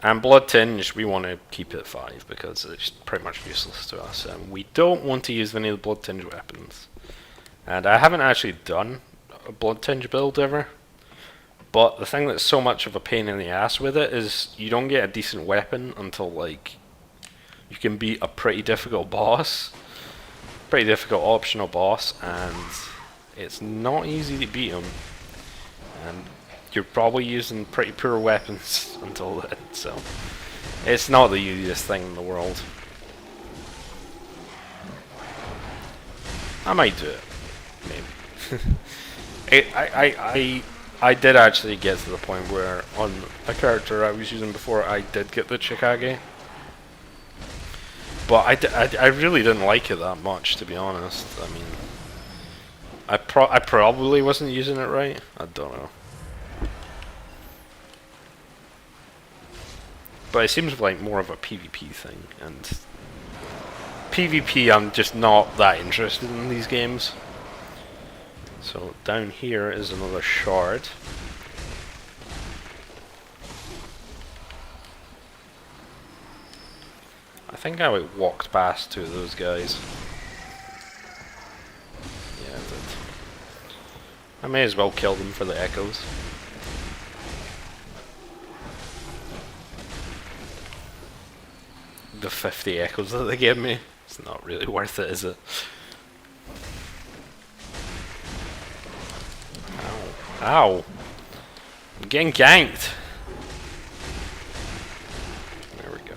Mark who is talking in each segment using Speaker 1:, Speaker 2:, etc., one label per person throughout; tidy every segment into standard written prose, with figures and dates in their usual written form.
Speaker 1: And Blood Tinge, we want to keep it at 5 because it's pretty much useless to us. And we don't want to use any of the Blood Tinge weapons. And I haven't actually done a Blood Tinge build ever. But the thing that's so much of a pain in the ass with it is you don't get a decent weapon until like you can beat a pretty difficult boss. Pretty difficult optional boss, and it's not easy to beat him. And you're probably using pretty poor weapons until then, so it's not the easiest thing in the world. I might do it, maybe. I did actually get to the point where on a character I was using before I did get the Chikage. But I really didn't like it that much, to be honest. I mean, I probably wasn't using it right. I don't know. But it seems like more of a PvP thing, and PvP I'm just not that interested in these games. So down here is another shard. I think I walked past 2 of those guys. Yeah, I did. I may as well kill them for the echoes. The 50 echoes that they gave me, it's not really worth it, is it? Ow. Ow! I'm getting ganked! There we go.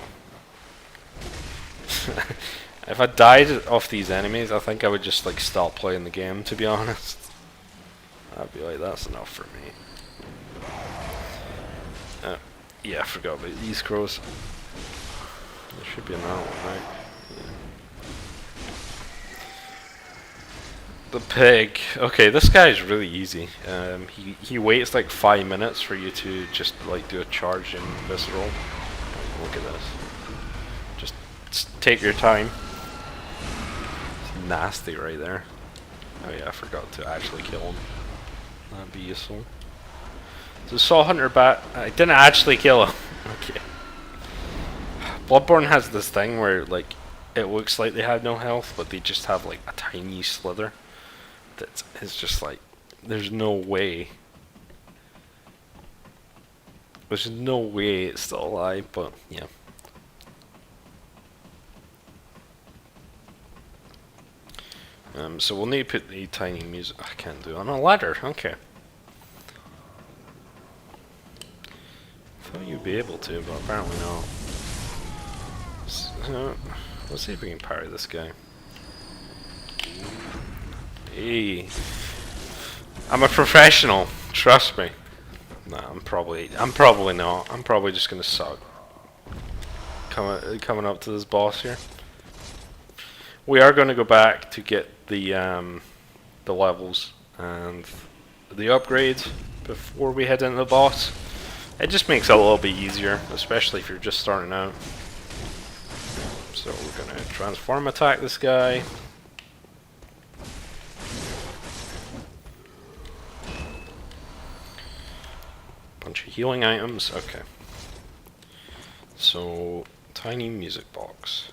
Speaker 1: If I died off these enemies, I think I would just like stop playing the game, to be honest. I'd be like, that's enough for me. Yeah, I forgot about these crows. There should be another one, right? Yeah. The pig. Okay, this guy is really easy. He waits like 5 minutes for you to just like do a charge in visceral. Look at this. Just take your time. It's nasty right there. Oh yeah, I forgot to actually kill him. That'd be useful. So Saw Hunter Bat. I didn't actually kill him. Okay. Bloodborne has this thing where like it looks like they have no health, but they just have like a tiny slither. That is just like there's no way. There's no way it's still alive, but yeah. So we'll need to put the tiny music. I can't do it on a ladder. Okay. Thought you'd be able to, but apparently not. So, let's see if we can parry this guy. Hey, I'm a professional. Trust me. Nah, I'm probably not. I'm probably just gonna suck. Coming up to this boss here. We are going to go back to get the levels and the upgrades before we head into the boss. It just makes it a little bit easier, especially if you're just starting out. So we're going to transform attack this guy. Bunch of healing items. Okay. So tiny music box.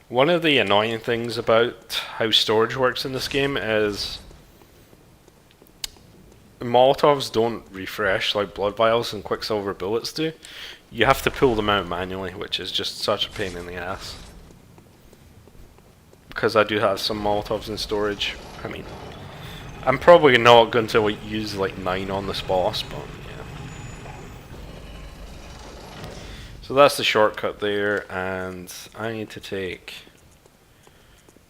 Speaker 1: One of the annoying things about how storage works in this game is Molotovs don't refresh like blood vials and quicksilver bullets do. You have to pull them out manually, which is just such a pain in the ass. Because I do have some Molotovs in storage. I mean, I'm probably not going to use like 9 on this boss, but yeah. So that's the shortcut there, and I need to take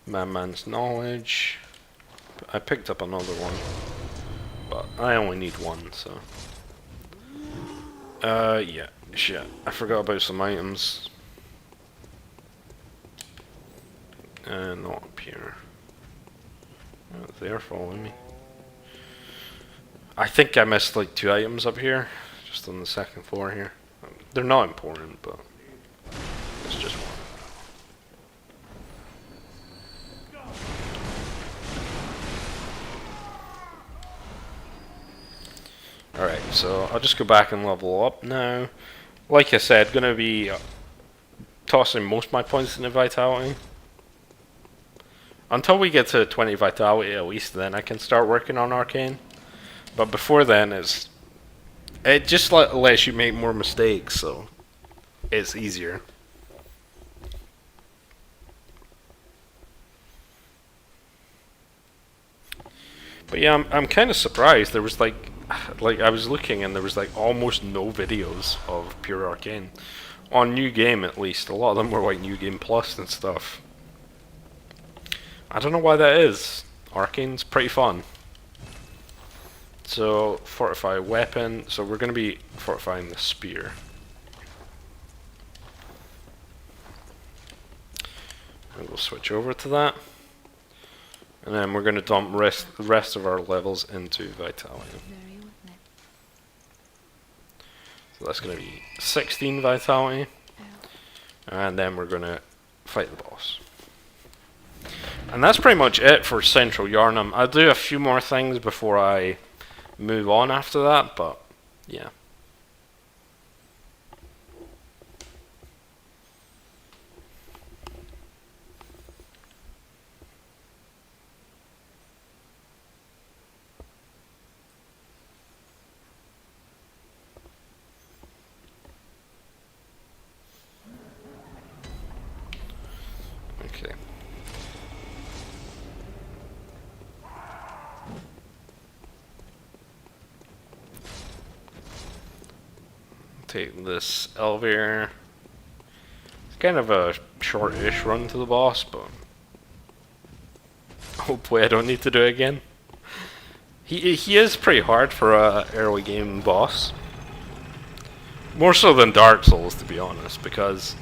Speaker 1: Madman's Knowledge. I picked up another one, but I only need 1, so. Yeah, shit. I forgot about some items. Not up here. Oh, they're following me. I think I missed like 2 items up here, just on the 2nd floor here. They're not important, but it's just one. Alright, so I'll just go back and level up now. like I said, going to be tossing most of my points into Vitality. Until we get to 20 Vitality at least, then I can start working on Arcane. But before then, it just lets you make more mistakes, so it's easier. But yeah, I'm kind of surprised. There was like I was looking and there was like almost no videos of pure Arcane on New Game, at least. A lot of them were like New Game Plus and stuff. I don't know why that is. Arcane's pretty fun. So fortify weapon. So we're going to be fortifying the spear. And we'll switch over to that. And then we're going to dump the rest of our levels into Vitality. So that's going to be 16 Vitality. And then we're going to fight the boss. And that's pretty much it for Central Yharnam. I'll do a few more things before I move on after that, but yeah. Okay. Take this elevator. It's kind of a short-ish run to the boss, but hopefully I don't need to do it again. He is pretty hard for a early game boss. More so than Dark Souls, to be honest, because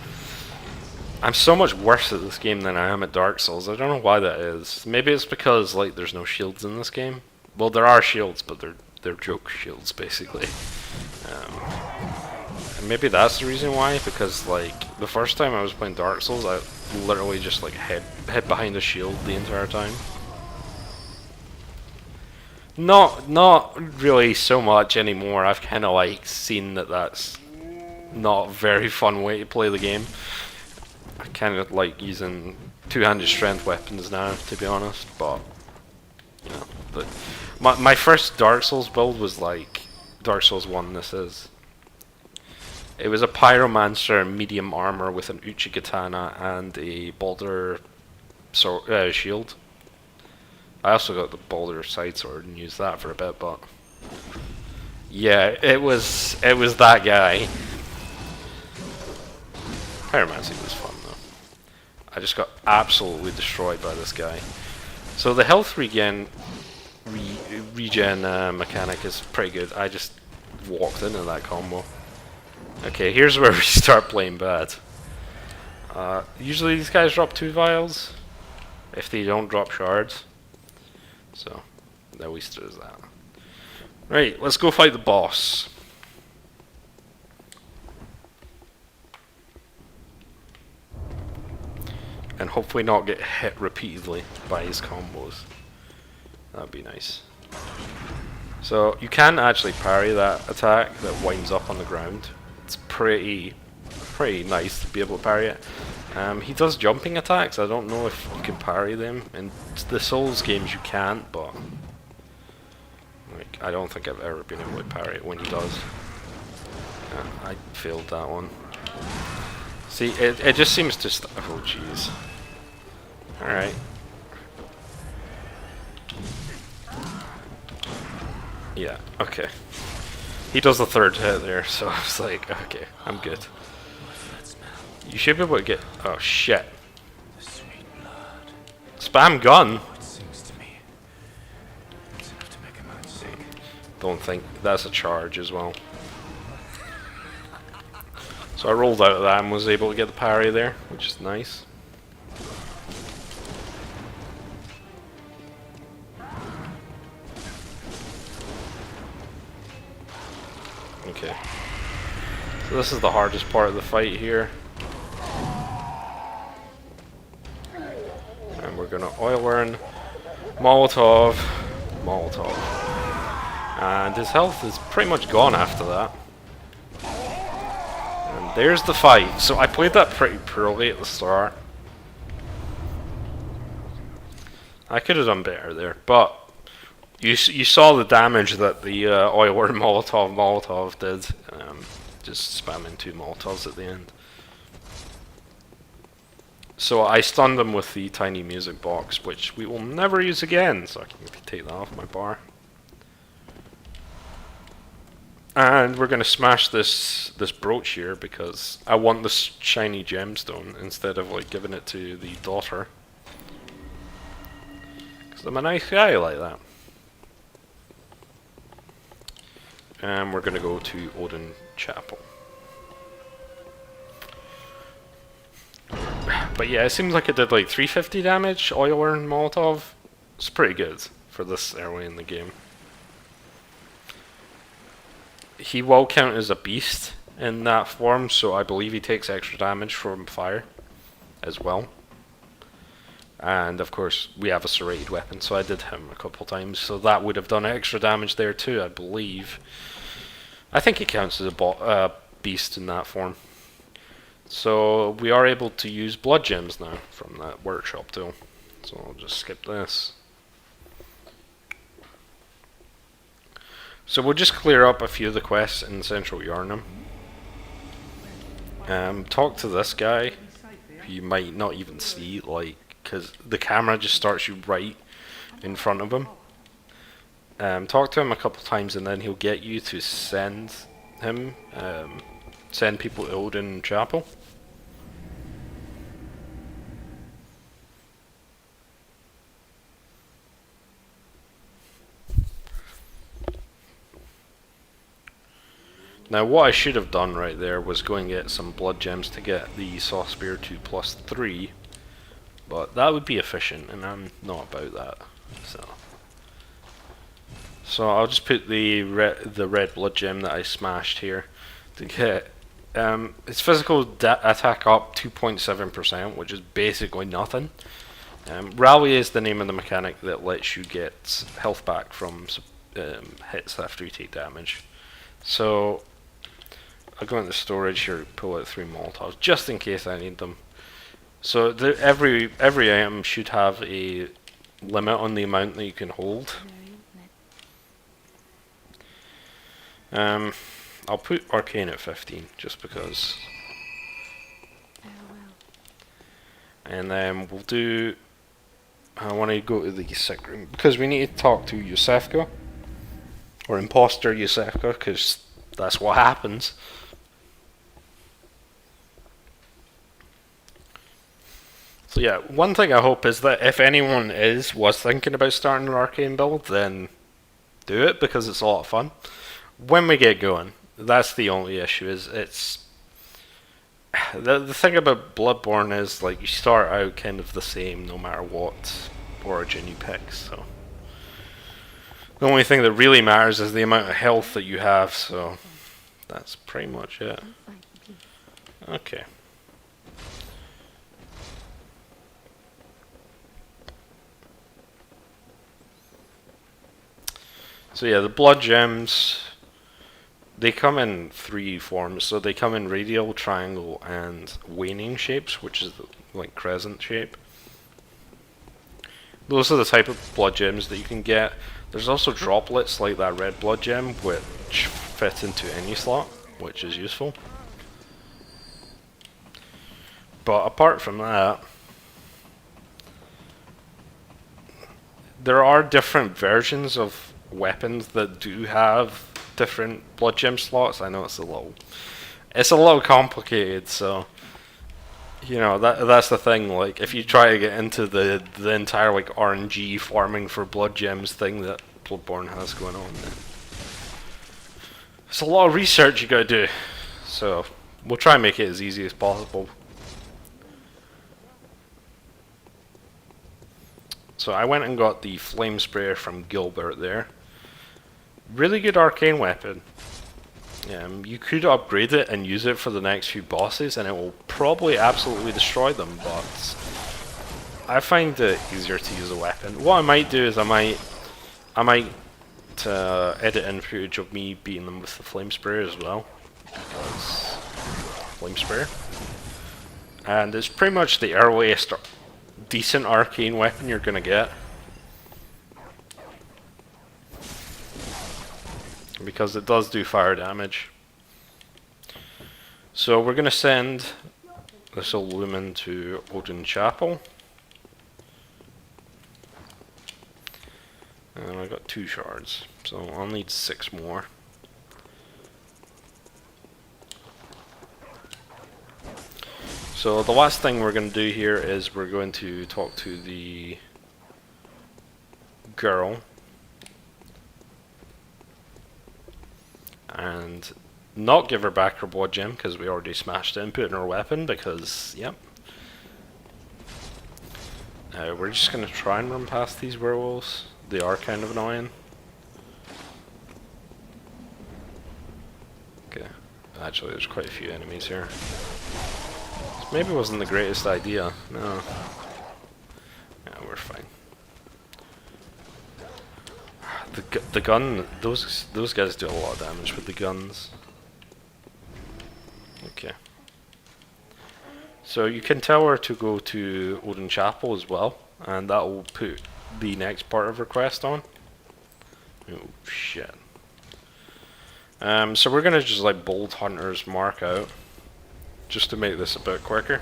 Speaker 1: I'm so much worse at this game than I am at Dark Souls. I don't know why that is. Maybe it's because like there's no shields in this game. Well, there are shields, but they're joke shields basically. And maybe that's the reason why. Because like the first time I was playing Dark Souls, I literally just like hid behind a shield the entire time. Not really so much anymore. I've kind of like seen that that's not a very fun way to play the game. I kind of like using two-handed strength weapons now, to be honest. But you know, but my first Dark Souls build was like Dark Souls 1. This is. It was a pyromancer medium armor with an Uchi katana and a boulder shield. I also got the boulder side sword and used that for a bit, but yeah, it was that guy. Pyromancy was fun though. I just got absolutely destroyed by this guy. So the health regen mechanic is pretty good. I just walked into that combo. Okay, here's where we start playing bad. Usually these guys drop 2 vials if they don't drop shards. So, at least there's that. Right, let's go fight the boss. And hopefully not get hit repeatedly by his combos. That'd be nice. So, you can actually parry that attack that winds up on the ground. It's pretty nice to be able to parry it. He does jumping attacks. I don't know if you can parry them. In the Souls games you can't, but like, I don't think I've ever been able to parry it when he does. I failed that one. See, it just seems to oh jeez. Alright. Yeah, okay. He does the third hit there, so I was like, okay, I'm good. You should be able to get... oh shit. Spam gun? Don't think that's a charge as well. So I rolled out of that and was able to get the parry there, which is nice. Okay. So this is the hardest part of the fight here. And we're gonna oil urn, Molotov. And his health is pretty much gone after that. there's the fight. So I played that pretty poorly at the start. I could have done better there, but you saw the damage that the oil or Molotov did. Just spamming 2 Molotovs at the end. So I stunned him with the tiny music box, which we will never use again, so I can take that off my bar. And we're going to smash this brooch here because I want this shiny gemstone instead of like giving it to the daughter. Because I'm a nice guy like that. And we're going to go to Odin Chapel. But yeah, it seems like it did like 350 damage, oil and Molotov. It's pretty good for this early in the game. He will count as a beast in that form, so I believe he takes extra damage from fire as well. And of course, we have a serrated weapon, so I did him a couple times, so that would have done extra damage there too, I believe. I think he counts as a beast in that form. So we are able to use blood gems now from that workshop tool. So I'll just skip this. So we'll just clear up a few of the quests in Central Yharnam. Talk to this guy, who you might not even see, like, because the camera just starts you right in front of him. Talk to him a couple times and then he'll get you to send him, send people to Odin Chapel. Now what I should have done right there was go and get some blood gems to get the Saw Spear to +3, but that would be efficient and I'm not about that. So I'll just put the red blood gem that I smashed here to get its physical attack up 2.7%, which is basically nothing. Rally is the name of the mechanic that lets you get health back from hits after you take damage. So I'll go into storage here, pull out 3 Molotovs just in case I need them. So every item should have a limit on the amount that you can hold. I'll put Arcane at 15 just because. And then we'll do. I want to go to the sick room because we need to talk to Yosefka or Imposter Yosefka because that's what happens. So yeah, one thing I hope is that if anyone was thinking about starting an Arcane build, then do it because it's a lot of fun. When we get going, that's the only issue. Is it's the thing about Bloodborne is like you start out kind of the same no matter what origin you pick. So the only thing that really matters is the amount of health that you have. So that's pretty much it. Okay. So yeah, the blood gems, they come in 3 forms. So they come in radial, triangle, and waning shapes, which is the, like crescent shape. Those are the type of blood gems that you can get. There's also droplets like that red blood gem, which fit into any slot, which is useful. But apart from that, there are different versions of weapons that do have different blood gem slots. I know it's a little complicated, so you know that's the thing. Like if you try to get into the entire like RNG farming for blood gems thing that Bloodborne has going on, it's a lot of research you gotta do. So we'll try and make it as easy as possible. So I went and got the Flamesprayer from Gilbert there. Really good arcane weapon. You could upgrade it and use it for the next few bosses and it will probably absolutely destroy them, but I find it easier to use a weapon. What I might do is I might edit in footage of me beating them with the Flamesprayer as well, because Flamesprayer. And it's pretty much the earliest decent arcane weapon you're going to get. Because it does do fire damage. So we're going to send this Lumen to Odin Chapel. And I got 2 shards, so I'll need 6 more. So the last thing we're going to do here is we're going to talk to the girl and not give her back her blood gem because we already smashed it and put it in her weapon because, yep. We're just going to try and run past these werewolves. They are kind of annoying. Okay, actually there's quite a few enemies here. This maybe wasn't the greatest idea, no. Yeah, we're fine. The gun, those guys do a lot of damage with the guns. Okay. So you can tell her to go to Odin Chapel as well, and that will put the next part of her quest on. Oh shit. So we're gonna just like bold hunters mark out, just to make this a bit quicker.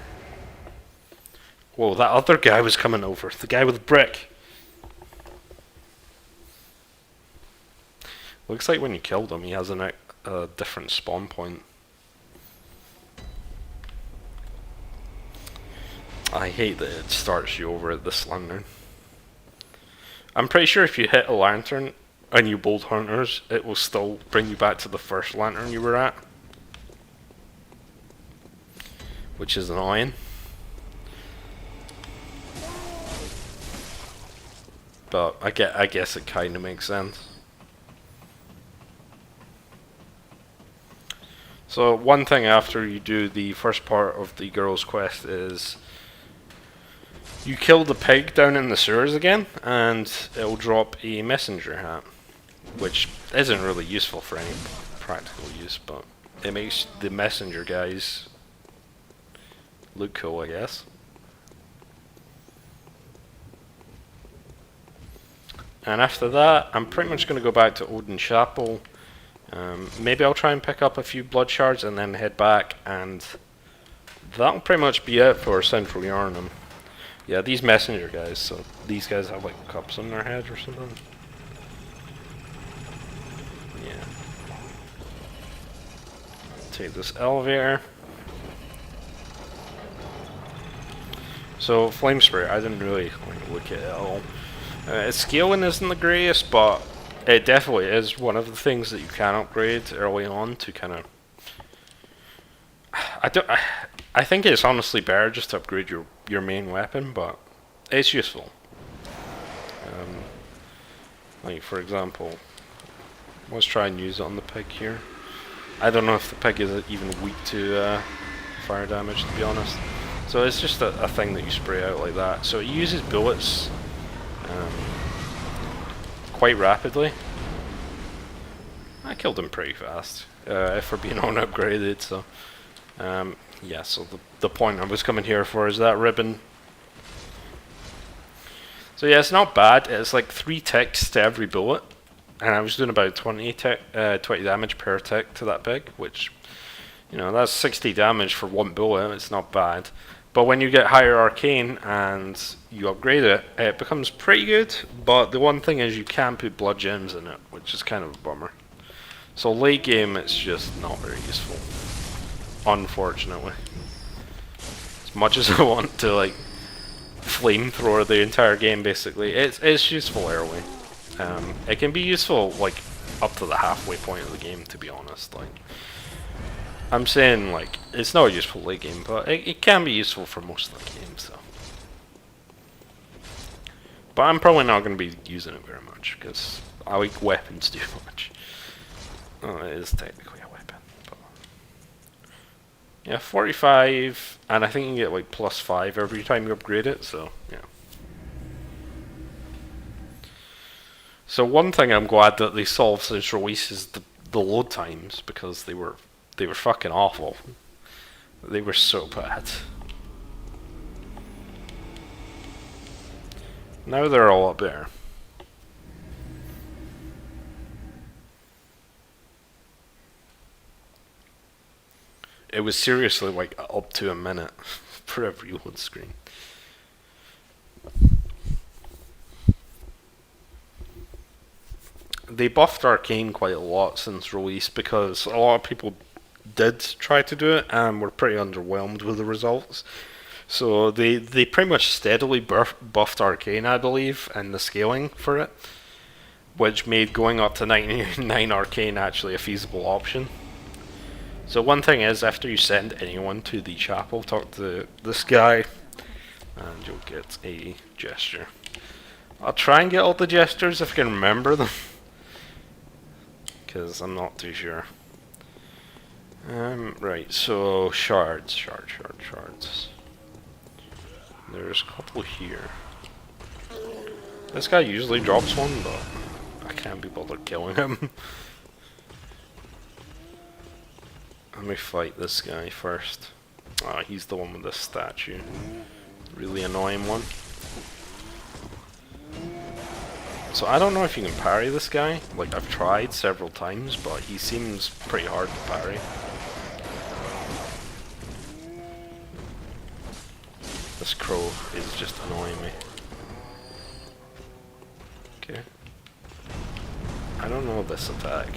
Speaker 1: Whoa, that other guy was coming over. The guy with the brick. Looks like when you killed him, he has a different spawn point. I hate that it starts you over at this lantern. I'm pretty sure if you hit a lantern and you bold hunters, it will still bring you back to the first lantern you were at. Which is annoying. But I guess it kind of makes sense. So one thing after you do the first part of the girl's quest is you kill the pig down in the sewers again, and it'll drop a messenger hat, which isn't really useful for any practical use, but it makes the messenger guys look cool, I guess. And after that, I'm pretty much going to go back to Odin Chapel. Maybe I'll try and pick up a few blood shards and then head back, and that'll pretty much be it for Central Yharnam. Yeah, these messenger guys, so these guys have like cups on their heads or something. Yeah. Take this elevator. So, Flamesprayer, I didn't really look at it at all. Its scaling isn't the greatest, but it definitely is one of the things that you can upgrade early on to kind of... I think it's honestly better just to upgrade your main weapon, but it's useful. Like for example, let's try and use it on the pig here. I don't know if the pig is even weak to fire damage, to be honest. So it's just a thing that you spray out like that. So it uses bullets quite rapidly. I killed him pretty fast, if we're being unupgraded, so... yeah, so the point I was coming here for is that ribbon. So yeah, it's not bad. It's like 3 ticks to every bullet, and I was doing about 20 damage per tick to that pig, which, you know, that's 60 damage for 1 bullet. It's not bad. But when you get higher arcane and you upgrade it, it becomes pretty good. But the one thing is you can put blood gems in it, which is kind of a bummer. So late game, it's just not very useful. Unfortunately. As much as I want to like flamethrower the entire game, basically, it's useful early. It can be useful like up to the halfway point of the game, to be honest. Like I'm saying, like it's not useful late game, but it can be useful for most of the game. So, but I'm probably not going to be using it very much because I like weapons too much. Oh, it is technically a weapon. But yeah, 45, and I think you can get like +5 every time you upgrade it, so yeah. So one thing I'm glad that they solved since release is the load times, because they were fucking awful. They were so bad. Now they're a lot better. It was seriously like up to a minute for every load screen. They buffed Arcane quite a lot since release because a lot of people did try to do it and were pretty underwhelmed with the results. So they pretty much steadily buffed Arcane, I believe, and the scaling for it, which made going up to 99 Arcane actually a feasible option. So one thing is, after you send anyone to the chapel, talk to this guy, and you'll get a gesture. I'll try and get all the gestures if I can remember them, because I'm not too sure. Right, so shards. There's a couple here. This guy usually drops one, but I can't be bothered killing him. Let me fight this guy first. Ah, he's the one with the statue. Really annoying one. So I don't know if you can parry this guy. Like, I've tried several times, but he seems pretty hard to parry. This crow is just annoying me. Okay. I don't know this attack.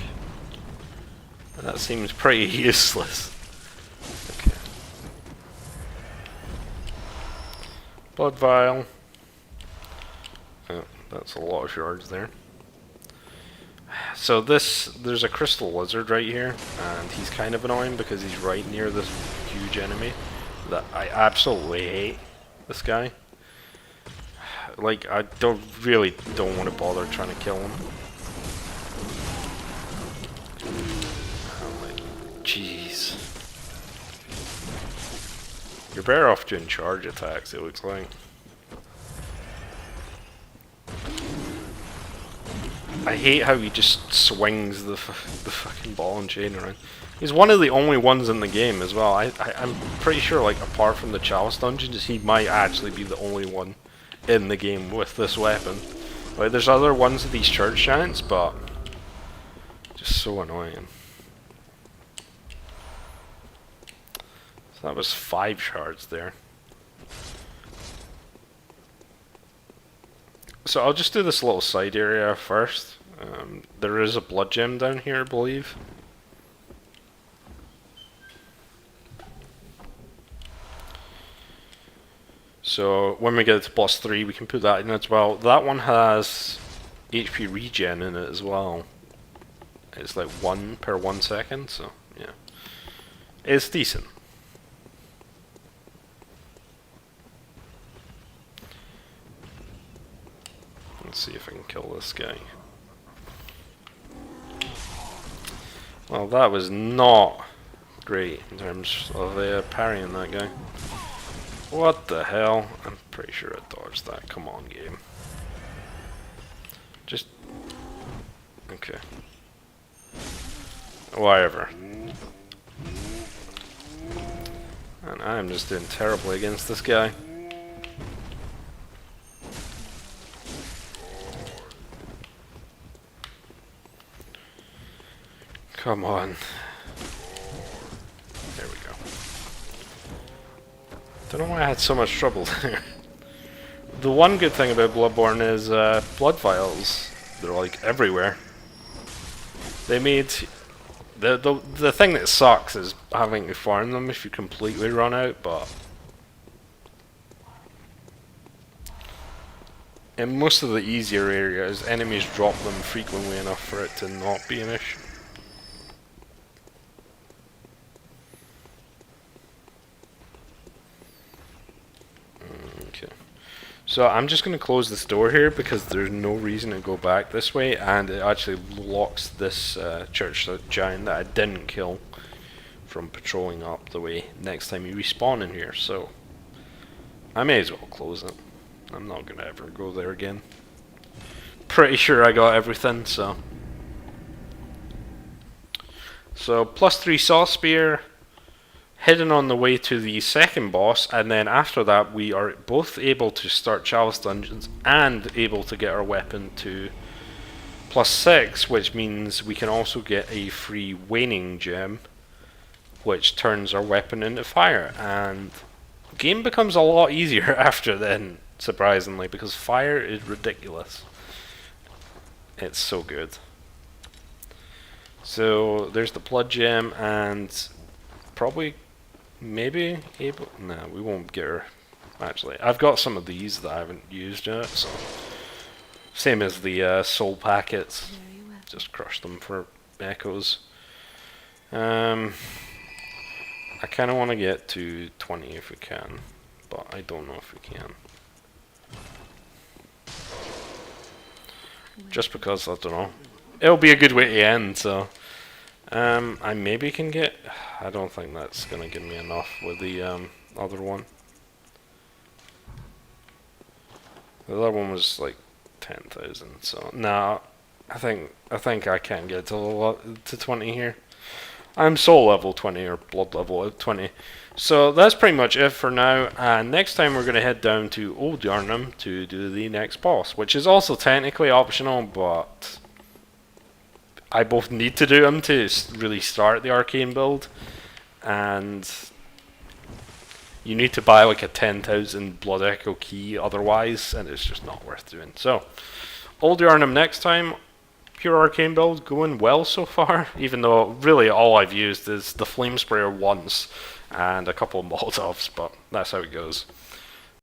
Speaker 1: That seems pretty useless. Okay. Blood vial. Oh, that's a lot of shards there. So there's a crystal lizard right here, and he's kind of annoying because he's right near this huge enemy that I absolutely hate. This guy. Like, I really don't want to bother trying to kill him. Jeez. You're better off doing charge attacks, it looks like. I hate how he just swings the fucking ball and chain around. He's one of the only ones in the game as well. I'm pretty sure, like, apart from the Chalice dungeons, he might actually be the only one in the game with this weapon. Like, there's other ones of these church giants, but just so annoying. That was 5 shards there. So I'll just do this little side area first. There is a blood gem down here, I believe. So when we get to plus 3, we can put that in as well. That one has HP regen in it as well. It's like 1 per 1 second, so yeah. It's decent. Let's see if I can kill this guy. Well, that was not great in terms of parrying that guy. What the hell? I'm pretty sure I dodged that. Come on, game. Just... okay. Whatever. And I'm just doing terribly against this guy. Come on. There we go. Don't know why I had so much trouble there. The one good thing about Bloodborne is blood vials. They're like everywhere. They made... The thing that sucks is having to farm them if you completely run out, but... in most of the easier areas, enemies drop them frequently enough for it to not be an issue. Okay. So I'm just going to close this door here because there's no reason to go back this way, and it actually blocks this church giant that I didn't kill from patrolling up the way next time you respawn in here, so I may as well close it. I'm not going to ever go there again. Pretty sure I got everything, so... so plus 3 saw spear, heading on the way to the second boss, and then after that we are both able to start Chalice Dungeons and able to get our weapon to +6, which means we can also get a free Waning Gem, which turns our weapon into fire, and the game becomes a lot easier after then, surprisingly, because fire is ridiculous. It's so good. So there's the Blood Gem, and probably, maybe able. No, we won't get her. Actually, I've got some of these that I haven't used yet, so same as the soul packets. Just crush them for echoes. I kind of want to get to 20 if we can, but I don't know if we can. Just because, I don't know. It'll be a good way to end, so. I maybe can get. I don't think that's gonna give me enough with the other one. The other one was like 10,000, so no, I think I can get to 20 here. I'm soul level 20 or blood level 20. So that's pretty much it for now, and next time we're going to head down to Old Yharnam to do the next boss, which is also technically optional, but I both need to do them to really start the Arcane build, and you need to buy like a 10,000 Blood Echo key otherwise, and it's just not worth doing. So, Old Yharnam next time. Pure Arcane build going well so far, even though really all I've used is the Flamesprayer once and a couple of Molotovs, but that's how it goes.